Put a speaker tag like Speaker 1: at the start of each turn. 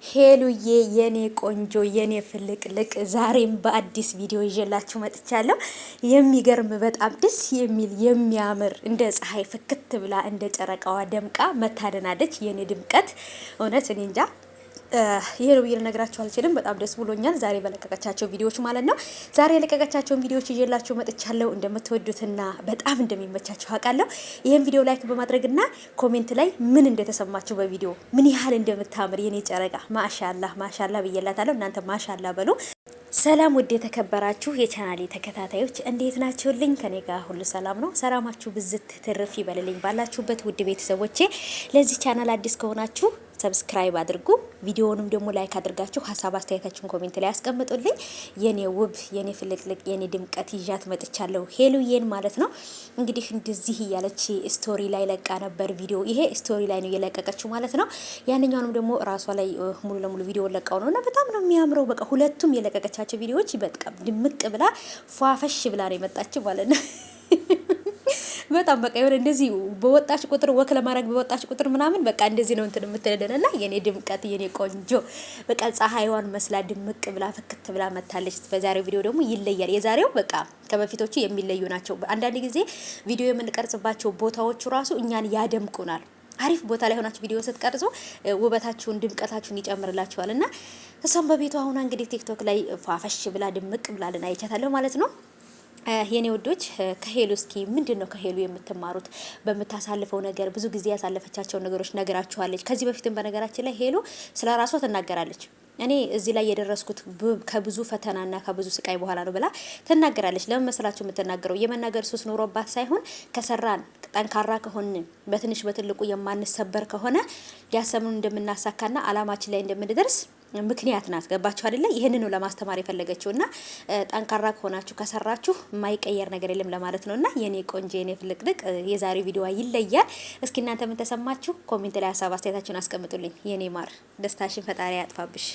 Speaker 1: ሄሉዬ የኔ ቆንጆ የኔ ፍልቅልቅ ዛሬም በአዲስ ቪዲዮ ይዤላችሁ መጥቻለሁ። የሚገርም በጣም ደስ የሚል የሚያምር እንደ ፀሐይ ፍክት ብላ እንደ ጨረቃዋ ደምቃ መታደናለች። የኔ ድምቀት እውነት እኔ እንጃ ይሄ ነው ብዬ ልነግራችሁ አልችልም። በጣም ደስ ብሎኛል ዛሬ በለቀቀቻቸው ቪዲዮዎች ማለት ነው። ዛሬ የለቀቀቻቸውን ቪዲዮዎች ይዤላችሁ መጥቻለሁ። እንደምትወዱትና በጣም እንደሚመቻችሁ አውቃለሁ። ይሄን ቪዲዮ ላይክ በማድረግና ኮሜንት ላይ ምን እንደተሰማችሁ በቪዲዮ ምን ያህል እንደምታምር የኔ ጨረቃ ማሻአላህ ማሻአላህ ብዬላታለሁ። እናንተ ማሻአላህ በሉ። ሰላም ውድ የተከበራችሁ የቻናሌ ተከታታዮች እንዴት ናችሁልኝ? ከኔ ጋር ሁሉ ሰላም ነው። ሰላማችሁ ብዝት ትርፍ ይበልልኝ ባላችሁበት ውድ ቤተሰቦቼ። ለዚህ ቻናል አዲስ ከሆናችሁ ሰብስክራይብ አድርጉ። ቪዲዮውንም ደግሞ ላይክ አድርጋችሁ ሀሳብ አስተያየታችሁን ኮሜንት ላይ አስቀምጡልኝ። የኔ ውብ የኔ ፍልቅልቅ የኔ ድምቀት ይዣት መጥቻለሁ ሄሉዬን ማለት ነው። እንግዲህ እንደዚህ እያለች ስቶሪ ላይ ለቃ ነበር ቪዲዮ። ይሄ ስቶሪ ላይ ነው የለቀቀችው ማለት ነው። ያንኛውንም ደግሞ ራሷ ላይ ሙሉ ለሙሉ ቪዲዮ ለቃው ነውና በጣም ነው የሚያምረው። በቃ ሁለቱም የለቀቀቻቸው ቪዲዮዎች በጣም ድምቅ ብላ ፏፈሽ ብላ ነው የመጣችው ማለት ነው። በጣም በቃ የሆነ እንደዚህ በወጣች ቁጥር ወክ ለማድረግ በወጣች ቁጥር ምናምን በቃ እንደዚህ ነው እንትን የምትደደነና የኔ ድምቀት የኔ ቆንጆ በቃ ፀሐይዋን መስላ ድምቅ ብላ ፍክት ብላ መታለች። በዛሬው ቪዲዮ ደግሞ ይለያል። የዛሬው በቃ ከበፊቶቹ የሚለዩ ናቸው። አንዳንድ ጊዜ ቪዲዮ የምንቀርጽባቸው ቦታዎቹ ራሱ እኛን ያደምቁናል። አሪፍ ቦታ ላይ ሆናችሁ ቪዲዮ ስትቀርጹ ውበታችሁን ድምቀታችሁን ይጨምርላችኋል። እና እሷም በቤቷ አሁን እንግዲህ ቲክቶክ ላይ ፏፈሽ ብላ ድምቅ ብላልና አይቻታለሁ ማለት ነው። የኔ ወዶች ከሄሉ እስኪ ምንድነው ከሄሉ የምትማሩት? በምታሳልፈው ነገር ብዙ ጊዜ ያሳለፈቻቸው ነገሮች ነገራችኋለች። ከዚህ በፊትም በነገራችን ላይ ሄሉ ስለ ራሷ ትናገራለች። እኔ እዚህ ላይ የደረስኩት ከብዙ ፈተናና ከብዙ ስቃይ በኋላ ነው ብላ ትናገራለች። ለምን መስላችሁ የምትናገረው? የመናገር ሱስ ኖሮባት ሳይሆን ከሰራን ጠንካራ ከሆነ በትንሽ በትልቁ የማንሰበር ከሆነ ያሰብነውን እንደምናሳካና አላማችን ላይ እንደምንደርስ ምክንያት ናት። ገባችሁ አይደለ? ይሄንን ነው ለማስተማር የፈለገችውና ጠንካራ ከሆናችሁ ከሰራችሁ የማይቀየር ነገር የለም ለማለት ነውና የኔ ቆንጆ የኔ ፍልቅልቅ የዛሬው ቪዲዮ ይለያል። እስኪ እናንተ ምን ተሰማችሁ? ኮሜንት ላይ ሀሳብ አስተያየታችሁን አስቀምጡልኝ። የኔ ማር ደስታሽን ፈጣሪ ያጥፋብሽ።